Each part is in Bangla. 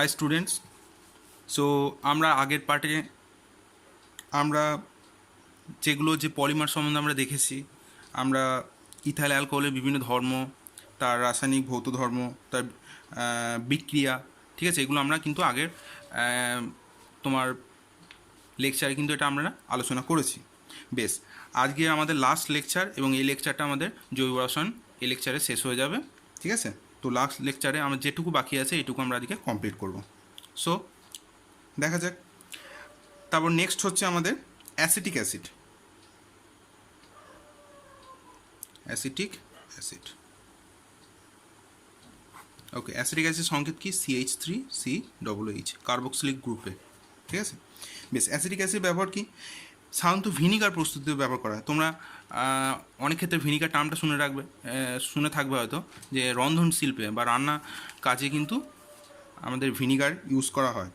High students. সো আমরা আগের পার্টে আমরা যেগুলো যে পলিমার সম্বন্ধে আমরা দেখেছি, আমরা ইথাইল অ্যালকোহলের বিভিন্ন ধর্ম, তার রাসায়নিক ভৌত ধর্ম, তার বিক্রিয়া, ঠিক আছে, এগুলো আমরা কিন্তু আগের তোমার লেকচারে কিন্তু এটা আমরা আলোচনা করেছি। বেশ, আজকে আমাদের লাস্ট লেকচার এবং এই লেকচারটা আমাদের জৈব রসায়ন এই লেকচারে শেষ হয়ে যাবে, ঠিক আছে। তো লাস্ট লেকচারে আমরা যেটুকু বাকি আছে এইটুকু আমরা আজকে কমপ্লিট করব। সো দেখা যাক। তারপর নেক্সট হচ্ছে আমাদের অ্যাসিটিক অ্যাসিড। অ্যাসিটিক অ্যাসিড, ওকে। অ্যাসিটিক অ্যাসিড সংকেত কি? CH3COOH, কার্বক্সিলিক গ্রুপে, ঠিক আছে। বেশ, অ্যাসিটিক অ্যাসিড ব্যবহার কি? সাধারণত ভিনিগার প্রস্তুতিতে ব্যবহার করা হয়। তোমরা অনেক ক্ষেত্রে ভিনিগার টার্মটা শুনে থাকবে হয়তো, যে রন্ধন শিল্পে বা রান্না কাজে কিন্তু আমাদের ভিনিগার ইউজ করা হয়।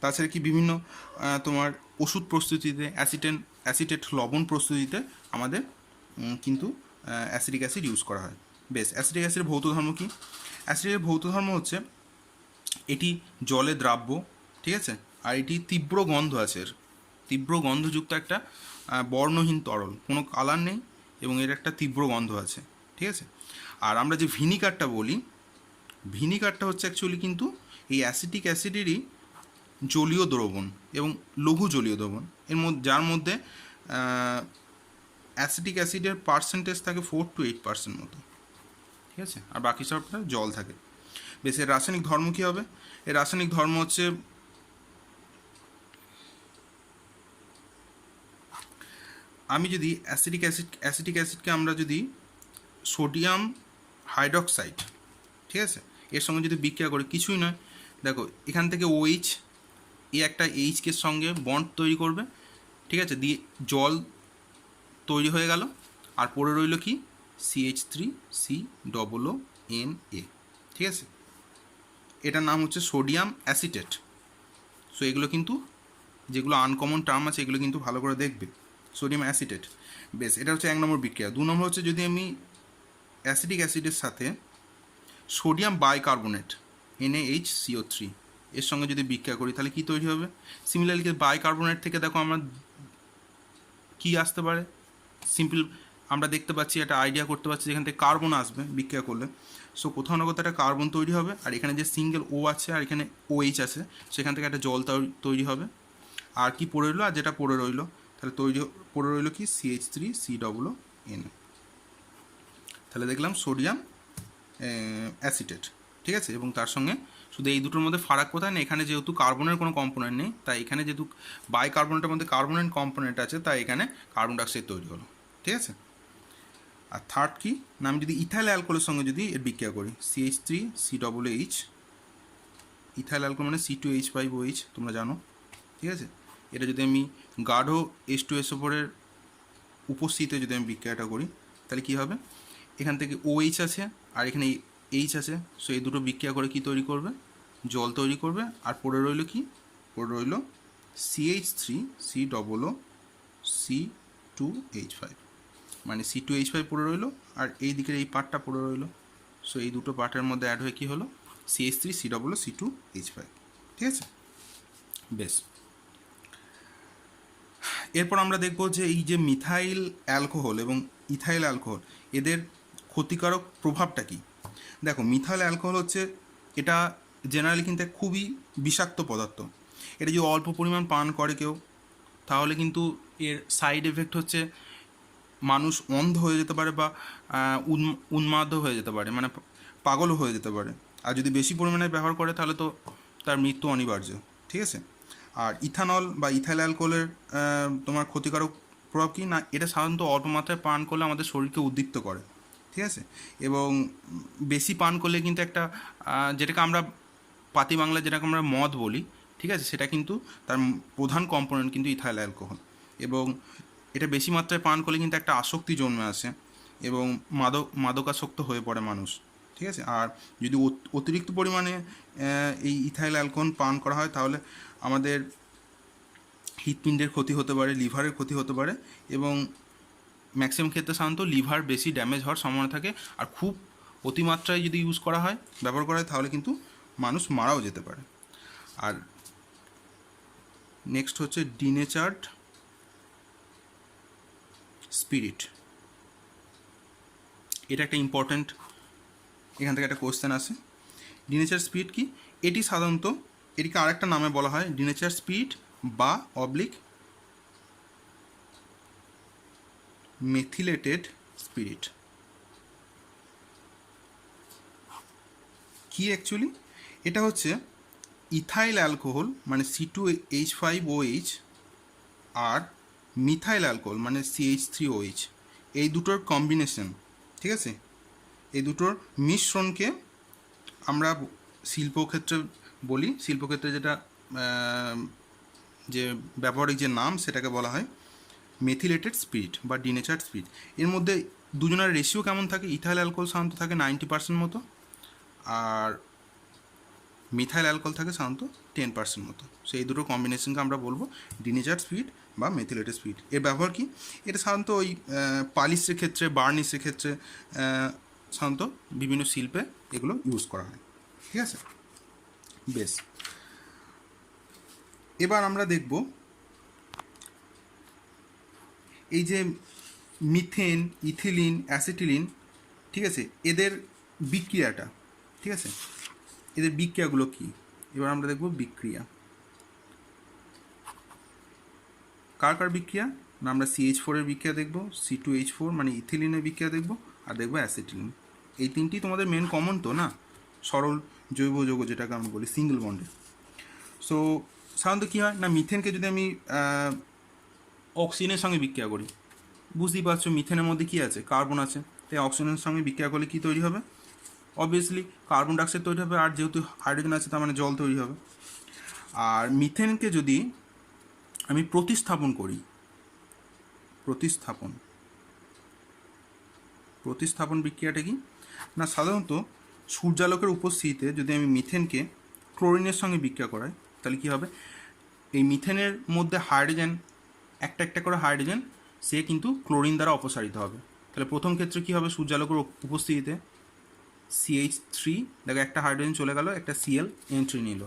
তাছাড়া কি বিভিন্ন তোমার ওষুধ প্রস্তুতিতে, অ্যাসিটেট লবণ প্রস্তুতিতে আমাদের কিন্তু অ্যাসিটিক অ্যাসিড ইউজ করা হয়। বেশ, অ্যাসিটিক অ্যাসিডের ভৌত ধর্ম কি? অ্যাসিডের ভৌত ধর্ম হচ্ছে এটি জলে দ্রাব্য, ঠিক আছে, আর এটি তীব্র গন্ধ আছে, এর তীব্র গন্ধযুক্ত একটা বর্ণহীন তরল, কোনো কালার নেই এবং এর একটা তীব্র গন্ধ আছে, ঠিক আছে। আর আমরা যে ভিনিগারটা বলি, ভিনিগারটা হচ্ছে অ্যাকচুয়ালি কিন্তু এই অ্যাসিটিক অ্যাসিডেরই জলীয় দ্রবণ এবং লঘু জলীয় দ্রবণ, যার মধ্যে অ্যাসিটিক অ্যাসিডের পার্সেন্টেজ থাকে 4 to 8% মতো, ঠিক আছে, আর বাকি সবটা জল থাকে। বেশ, এর রাসায়নিক ধর্ম কী হবে? এর রাসায়নিক ধর্ম হচ্ছে আমি যদি অ্যাসিটিক অ্যাসিডকে আমরা যদি সোডিয়াম হাইড্রক্সাইড, ঠিক আছে, এর সঙ্গে যদি বিক্রিয়া করি, কিছুই নয়, দেখো এখান থেকে OH এই একটা এইচকে সঙ্গে বন্ড তৈরি করবে, ঠিক আছে, দিয়ে জল তৈরি হয়ে গেল, আর পড়ে রইল কি? CH3COONA, ঠিক আছে। এটার নাম হচ্ছে সোডিয়াম অ্যাসিটেট। সো এগুলো কিন্তু যেগুলো আনকমন টার্ম আছে এগুলো কিন্তু ভালো করে দেখবে। সোডিয়াম অ্যাসিটেট, বেশ, এটা হচ্ছে 1 নম্বর বিক্রিয়া। 2 নম্বর হচ্ছে যদি আমি অ্যাসিটিক অ্যাসিডের সাথে সোডিয়াম বাইকার্বনেট NaHCO3 এর সঙ্গে যদি বিক্রিয়া করি তাহলে কী তৈরি হবে? সিমিলারলি বাইকার্বনেট থেকে দেখো আমরা কী আসতে পারে, সিম্পল আমরা দেখতে পাচ্ছি, একটা আইডিয়া করতে পারছি যেখান থেকে কার্বন আসবে বিক্রিয়া করলে। সো কোথাও না কোথাও একটা কার্বন তৈরি হবে, আর এখানে যে সিঙ্গেল ও আছে আর এখানে OH আছে, সেখান থেকে একটা জল তৈরি হবে। আর কি পড়ে রইলো? আর যেটা পড়ে রইলো, তাহলে পড়ে রইলো কি? CH3COON। তাহলে দেখলাম সোডিয়াম অ্যাসিটেট, ঠিক আছে। এবং তার সঙ্গে শুধু এই দুটোর মধ্যে ফারাক কোথায় না, এখানে যেহেতু কার্বনের কোনো কম্পোনেন্ট নেই, তাই এখানে যেহেতু বাইকার্বনেটের মধ্যে কার্বনের কম্পোনেন্ট আছে, তাই এখানে কার্বন ডাইঅক্সাইড তৈরি হলো, ঠিক আছে। আর থার্ড কি না, আমি যদি ইথাইল অ্যালকোহলের সঙ্গে যদি এর বিক্রিয়া করি, CH3COOH, ইথাইল অ্যালকোহল মানে C2H5OH, তোমরা জানো, ঠিক আছে। এটা যদি আমি গাঢ় H2SO4 উপস্থিতিতে যদি আমি বিক্রিয়াটা করি, তাহলে কী হবে? এখান থেকে OH আছে আর এখানে H আছে, সো এই দুটো বিক্রিয়া করে কি তৈরি করবে? জল তৈরি করবে। আর পড়ে রইল কি? পড়ে রইল CH3COC2H5, মানে C2H5 পড়ে রইল, আর এই দিকের এই পার্টটা পড়ে রইল। সো এই দুটো পার্টের মধ্যে অ্যাড হয়ে কী হলো? CH3COC2H5, ঠিক আছে। বেশ, এরপর আমরা দেখব যে এই যে মিথাইল অ্যালকোহল এবং ইথাইল অ্যালকোহল, এদের ক্ষতিকারক প্রভাবটা কী। দেখো, মিথাইল অ্যালকোহল হচ্ছে, এটা জেনারেলি কিন্তু খুবই বিষাক্ত পদার্থ। এটা যদি অল্প পরিমাণ পান করে কেউ, তাহলে কিন্তু এর সাইড এফেক্ট হচ্ছে মানুষ অন্ধ হয়ে যেতে পারে বা উন্মাদ হয়ে যেতে পারে, মানে পাগলও হয়ে যেতে পারে। আর যদি বেশি পরিমাণে ব্যবহার করে তাহলে তো তার মৃত্যু অনিবার্য, ঠিক আছে। আর ইথানল বা ইথাইল অ্যালকোহলের তোমার ক্ষতিকারক প্রভাব কী না, এটা সাধারণত অল্প মাত্রায় পান করলে আমাদের শরীরকে উদ্দীপ্ত করে, ঠিক আছে। এবং বেশি পান করলে কিন্তু একটা যেটাকে আমরা পাতি বাংলায় যেটাকে আমরা মদ বলি, ঠিক আছে, সেটা কিন্তু তার প্রধান কম্পোনেন্ট কিন্তু ইথাইল অ্যালকোহল। এবং এটা বেশি মাত্রায় পান করলে কিন্তু একটা আসক্তি জন্মে আসে এবং মাদকাসক্ত হয়ে পড়ে মানুষ, ঠিক আছে। আর যদি অতিরিক্ত পরিমাণে এই ইথাইল অ্যালকোহল পান করা হয় তাহলে আমাদের হৃৎপিণ্ডের ক্ষতি হতে পারে, লিভারের ক্ষতি হতে পারে, এবং ম্যাক্সিমাম ক্ষেত্রে সাধারণত লিভার বেশি ড্যামেজ হওয়ার সম্ভাবনা থাকে। আর খুব অতিমাত্রায় যদি ব্যবহার করা হয় তাহলে কিন্তু মানুষ মারাও যেতে পারে। আর নেক্সট হচ্ছে ডিনেচার্ড স্পিরিট। এটা একটা ইম্পর্ট্যান্ট, এখান থেকে একটা কোয়েশ্চেন আসে। ডিনেচার স্পিরিট কি? এটি সাধারণত, এটিকে আরেকটা নামে বলা হয় ডিনেচার স্পিরিট বা অবলিক মেথিলেটেড স্পিরিট। কি অ্যাকচুয়ালি? এটা হচ্ছে ইথাইল অ্যালকোহল মানে C2H5OH আর মিথাইল অ্যালকোহল মানে CH3OH, এই দুটোর কম্বিনেশন, ঠিক আছে? এই দুটোর মিশ্রণকে আমরা শিল্পক্ষেত্রে বলি, শিল্পক্ষেত্রে যেটা যে ব্যবহারিক যে নাম সেটাকে বলা হয় মেথিলেটেড স্পিরিট বা ডিনেচার্ড স্পিরিট। এর মধ্যে দুজনের রেশিও কেমন থাকে? ইথাইল অ্যালকোহল সাধারণত থাকে 90% মতো, আর মিথাইল অ্যালকোহল থাকে সাধারণত 10% মতো। সো এই দুটো কম্বিনেশনকে আমরা বলবো ডিনেচার্ড স্পিরিট বা মেথিলেটেড স্পিরিট। এর ব্যবহার কি? এটা সাধারণত ওই পালিশের ক্ষেত্রে, বার্নিশের ক্ষেত্রে সাধারণত বিভিন্ন শিল্পে এগুলো ইউজ করা হয়, ঠিক আছে? বেশ, এবার আমরা দেখব এই যে মিথেন, ইথিলিন, অ্যাসিটিলিন, ঠিক আছে, এদের বিক্রিয়াটা, ঠিক আছে, এদের বিক্রিয়াগুলো কি? এবার আমরা দেখব বিক্রিয়া। কার কার বিক্রিয়া? না আমরা CH4 এর বিক্রিয়া দেখব, C2H4 মানে ইথিলিনের বিক্রিয়া দেখব, আর দেখব অ্যাসিটিলিন। এই তিনটি তোমাদের মেন কমন তো না, সরল জৈব যৌগ যেটাকে আমরা বলি সিঙ্গেল বন্ডে। সো সাধারণত কী হয় না, মিথেনকে যদি আমি অক্সিজেনের সঙ্গে বিক্রিয়া করি, বুঝতেই পারছো মিথেনের মধ্যে কী আছে? কার্বন আছে। তাই অক্সিজেনের সঙ্গে বিক্রিয়া করলে কী তৈরি হবে? অবভিয়াসলি কার্বন ডাইঅক্সাইড তৈরি হবে, আর যেহেতু হাইড্রোজেন আছে তার মানে জল তৈরি হবে। আর মিথেনকে যদি আমি প্রতিস্থাপন করি, প্রতিস্থাপন বিক্রিয়াটা কি না, সাধারণত সূর্যালোকের উপস্থিতিতে যদি আমি মিথেনকে ক্লোরিনের সঙ্গে বিক্রিয়া করাই তাহলে কী হবে? এই মিথেনের মধ্যে হাইড্রোজেন, একটা একটা করে হাইড্রোজেন সে কিন্তু ক্লোরিন দ্বারা অপসারিত হবে। তাহলে প্রথম ক্ষেত্রে কী হবে? সূর্যালোকের উপস্থিতিতে CH3, দেখো একটা হাইড্রোজেন চলে গেল, একটা Cl এন্ট্রি নিল,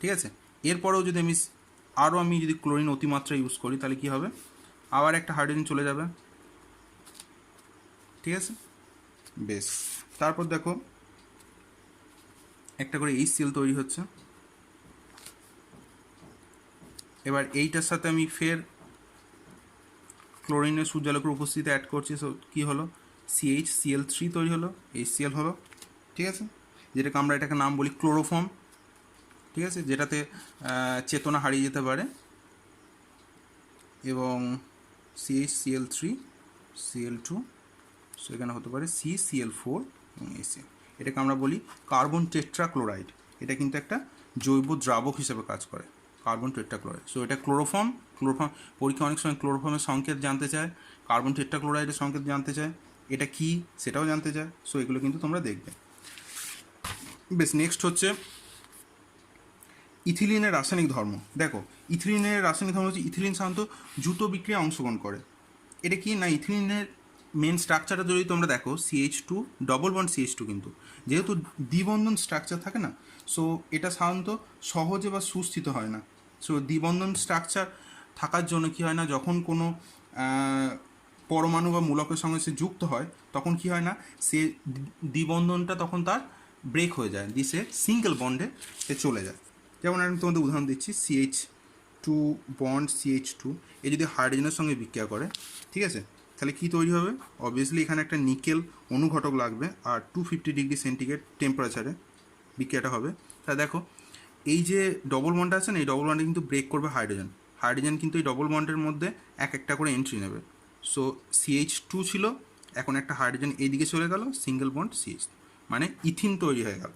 ঠিক আছে? এরপরেও যদি আমি যদি ক্লোরিন অতিমাত্রা ইউজ করি তাহলে কী হবে? আবার একটা হাইড্রোজেন চলে যাবে, ঠিক আছে? বেশ, তারপর দেখো একটা করে HCl তৈরি হচ্ছে। এবার এইটার সাথে আমি ফের ক্লোরিনের সূর্যালোকের উপস্থিতিতে অ্যাড করছি, সো কী হলো? CHCl3 তৈরি হলো, HCl হলো, ঠিক আছে? যেটাকে আমরা এটাকে নাম বলি ক্লোরোফর্ম, ঠিক আছে? যেটাতে চেতনা হারিয়ে যেতে পারে। এবং CHCl3, Cl2, সো এখানে হতে পারে CCl4 এবং HCl। এটাকে আমরা বলি কার্বন টেট্রাক্লোরাইড। এটা কিন্তু একটা জৈব দ্রাবক হিসেবে কাজ করে, কার্বন টেট্রাক্লোরাইড। সো এটা ক্লোরোফর্ম। পরীক্ষা অনেক সময় ক্লোরোফর্মের সংকেত জানতে চায়, কার্বন টেট্রাক্লোরাইডের সংকেত জানতে চায়, এটা কি সেটাও জানতে চায়। সো এগুলো কিন্তু তোমরা দেখবে। বেশ, নেক্সট হচ্ছে ইথিলিনের রাসায়নিক ধর্ম। দেখো ইথিলিনের রাসায়নিক ধর্ম হচ্ছে ইথিলিন সাধারণত দ্রুত বিক্রিয়ায় অংশগ্রহণ করে। এটা কি না, ইথিলিনের মেন স্ট্রাকচারটা যদি তোমরা দেখো CH2 ডবল বন্ড CH2, কিন্তু যেহেতু দ্বিবন্ধন স্ট্রাকচার থাকে না, সো এটা সাধারণত সহজে বা সুস্থিত হয় না। সো দ্বিবন্ধন স্ট্রাকচার থাকার জন্য কি হয় না, যখন কোনো পরমাণু বা মূলকের সঙ্গে সে যুক্ত হয় তখন কি হয় না, সে দ্বিবন্ধনটা তখন তার ব্রেক হয়ে যায়, দিয়ে সে সিঙ্গেল বন্ডে সে চলে যায়। যেমন আমি তোমাদের উদাহরণ দিচ্ছি, CH2 বন্ড CH2 এ যদি হাইড্রোজেনের সঙ্গে বিক্রিয়া করে, ঠিক আছে, তাহলে কী তৈরি হবে? অবভিয়াসলি এখানে একটা নিকেল অনুঘটক লাগবে, আর 250 ডিগ্রি সেন্টিগ্রেড টেম্পারেচারে বিক্রিয়াটা হবে। তাহলে দেখো এই যে ডবল বন্ডটা আছে না, এই ডবল বন্ডে কিন্তু ব্রেক করবে হাইড্রোজেন। হাইড্রোজেন কিন্তু এই ডবল বন্ডের মধ্যে এক একটা করে এন্ট্রি নেবে। সো CH2 ছিল, এখন একটা হাইড্রোজেন এইদিকে চলে গেল, সিঙ্গেল বন্ড CH, মানে ইথিন তৈরি হয়ে গেল,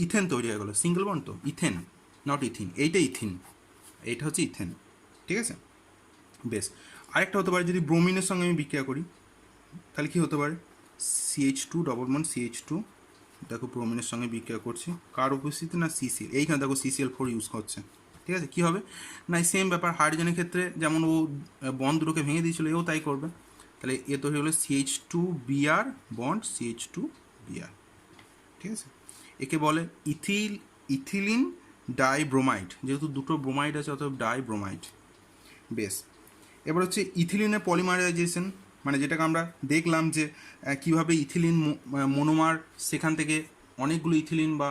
ইথেন তৈরি হয়ে গেল। সিঙ্গেল বন্ড তো ইথেন, নট ইথিন। এইটা ইথিন, এইটা হচ্ছে ইথেন, ঠিক আছে? বেশ, আরেকটা হতে পারে যদি ব্রোমিনের সঙ্গে আমি বিক্রিয়া করি তাহলে কী হতে পারে? CH2 ডবল বন্ড CH2, দেখো ব্রোমিনের সঙ্গে বিক্রিয়া করছি, কার উপস্থিতি না CCl, এইখানে দেখো CCl4 ইউজ হচ্ছে, ঠিক আছে? কী হবে না, সেম ব্যাপার হাইড্রোজেনের ক্ষেত্রে যেমন ও বন্ড দুটোকে ভেঙে দিয়েছিল, এও তাই করবে। তাহলে এ তৈরি হলো CH2Br বন্ড CH2Br, ঠিক আছে? একে বলে ইথিলিন ডাইব্রোমাইড, যেহেতু দুটো ব্রোমাইড আছে অতএব ডাইব্রোমাইড। বেশ, এবার হচ্ছে ইথিলিনের পলিমারাইজেশন, মানে যেটাকে আমরা দেখলাম যে কীভাবে ইথিলিন মনোমার, সেখান থেকে অনেকগুলো ইথিলিন বা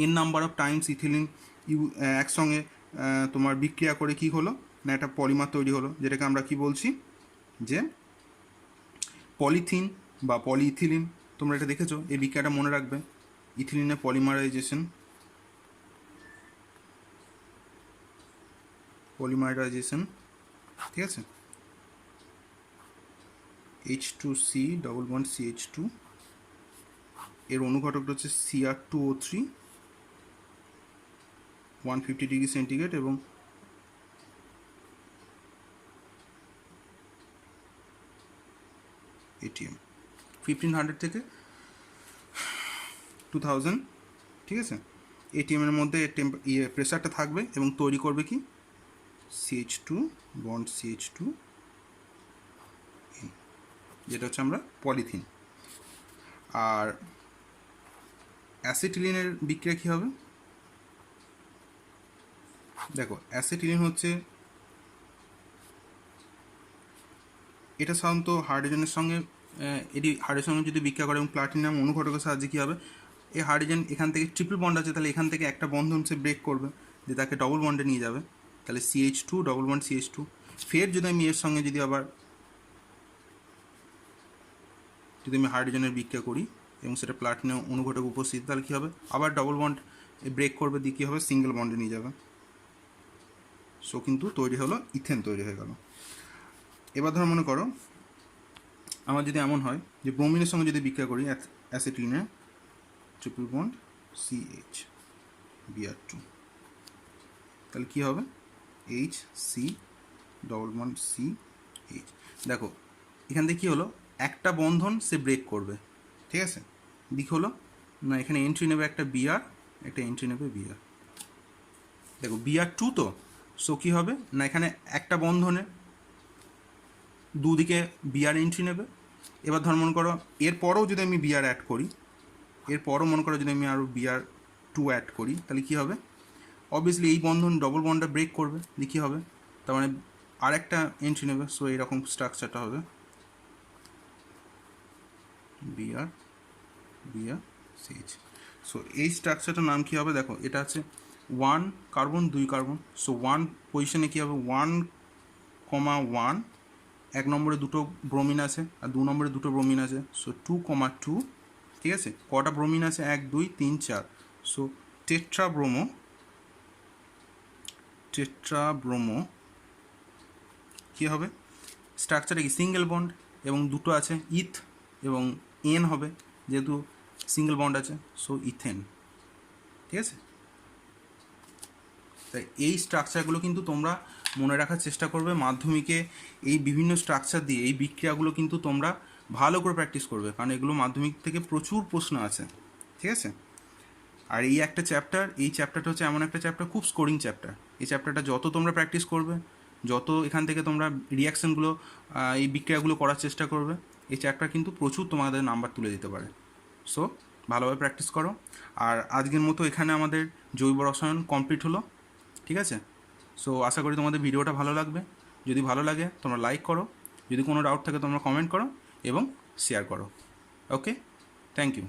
N number of Times ethylene একসঙ্গে তোমার বিক্রিয়া করে কি হলো না একটা পলিমার তৈরি হলো, যেটাকে আমরা কি বলছি যে পলিথিন বা পলিইথিলিন। তোমরা এটা দেখেছো, এই বিক্রিয়াটা মনে রাখবে, ইথিলিনের পলিমারাইজেশন, ঠিক আছে। H2C ডবল বন্ড CH2, এর অনুঘটকটা হচ্ছে Cr2O3, 150 ডিগ্রি সেন্টিগ্রেড এবং ATM 1500 থেকে 2000, ঠিক আছে। এটিএমের মধ্যে প্রেসারটা থাকবে এবং তৈরি করবে কি CH2 বন্ড CH2, যেটা হচ্ছে আমরা পলিথিন। আর অ্যাসিটিলিনের বিক্রিয়া কী হবে দেখো, অ্যাসিটিলিন হচ্ছে, এটা সাধারণত হাইড্রোজেনের সঙ্গে এটি হাইড্রোজেনের সঙ্গে যদি বিক্রিয়া করে এবং প্লাটিনাম অনুঘটকের সাহায্যে কী হবে, এই হাইড্রোজেন এখান থেকে ট্রিপল বন্ড আছে, তাহলে এখান থেকে একটা বন্ধন সে ব্রেক করবে, যে তাকে ডবল বন্ডে নিয়ে যাবে, তাহলে CH2 ডবল বন্ড CH2। ফের যদি আমি এর সঙ্গে যদি আমি হাইড্রোজেনের বিক্রিয়া করি এবং সেটা প্লাটিনাম অনুঘটক উপস্থিত, তাহলে কী হবে, আবার ডবল বন্ড ব্রেক করবে, দিয়ে কী হবে, সিঙ্গেল বন্ডে নিয়ে যাবে। সো কিন্তু তৈরি হলো ইথেন, তৈরি হয়ে গেল। এবার ধরো মনে করো আমার যদি এমন হয় যে ব্রোমিনের সঙ্গে যদি বিক্রিয়া করি অ্যাসিটিলিনে, ট্রিপল বন্ড CH Br2, তাহলে কী হবে, HC ডবল বন্ড CH। দেখো এখান থেকে কী হলো, একটা বন্ধন সে ব্রেক করবে, ঠিক আছে। দিক হলো না, এখানে এন্ট্রি নেবে একটা Br, একটা এন্ট্রি নেবে Br। দেখো Br2 তো, সো কী হবে না, এখানে একটা বন্ধনে দুদিকে Br এন্ট্রি নেবে। এবার ধর মনে করো এরপরও যদি আমি Br অ্যাড করি, এরপরও মনে করো যদি আমি আরও Br2 অ্যাড করি, তাহলে কী হবে, অবভিয়াসলি এই বন্ধন ডবল বন্ডটা ব্রেক করবে, দিয়ে কী হবে, তার মানে আরেকটা এন্ট্রি নেবে। সো এরকম স্ট্রাকচারটা হবে Br CH। সো এই স্ট্রাকচারটার নাম কী হবে, দেখো এটা আছে 1 কার্বন 2 কার্বন। সো 1 পজিশনে কী হবে, 1,1, 1 নম্বরে দুটো ব্রোমিন আছে আর 2 নম্বরে দুটো ব্রোমিন আছে। সো 2,2, ঠিক আছে। কটা ব্রোমিন আছে, 1 2 3 4। সো টেট্রাব্রোমো কী হবে, স্ট্রাকচারে কি সিঙ্গেল বন্ড এবং দুটো আছে ইথ এবং এন হবে, যেহেতু সিঙ্গেল বন্ড আছে, সো ইথেন, ঠিক আছে। তাই এই স্ট্রাকচারগুলো কিন্তু তোমরা মনে রাখার চেষ্টা করবে মাধ্যমিকে, এই বিভিন্ন স্ট্রাকচার দিয়ে এই বিক্রিয়াগুলো কিন্তু তোমরা ভালো করে প্র্যাকটিস করবে, কারণ এগুলো মাধ্যমিক থেকে প্রচুর প্রশ্ন আছে, ঠিক আছে। আর এই একটা চ্যাপ্টার, এই চ্যাপ্টারটা হচ্ছে এমন একটা চ্যাপ্টার, খুব স্কোরিং চ্যাপ্টার। এই চ্যাপ্টারটা যত তোমরা প্র্যাকটিস করবে, যত এখান থেকে তোমরা রিয়াকশানগুলো, এই বিক্রিয়াগুলো করার চেষ্টা করবে, এই চ্যাপ্টার কিন্তু প্রচুর তোমাদের নাম্বার তুলে দিতে পারে। সো ভালোভাবে প্র্যাকটিস করো। আর আজকের মতো এখানে আমাদের জৈব রসায়ন কমপ্লিট হলো, ঠিক আছে। সো আশা করি তোমাদের ভিডিওটা ভালো লাগবে। যদি ভালো লাগে তোমরা লাইক করো, যদি কোনো ডাউট থাকে তোমরা কমেন্ট করো এবং শেয়ার করো। ওকে, থ্যাংক ইউ।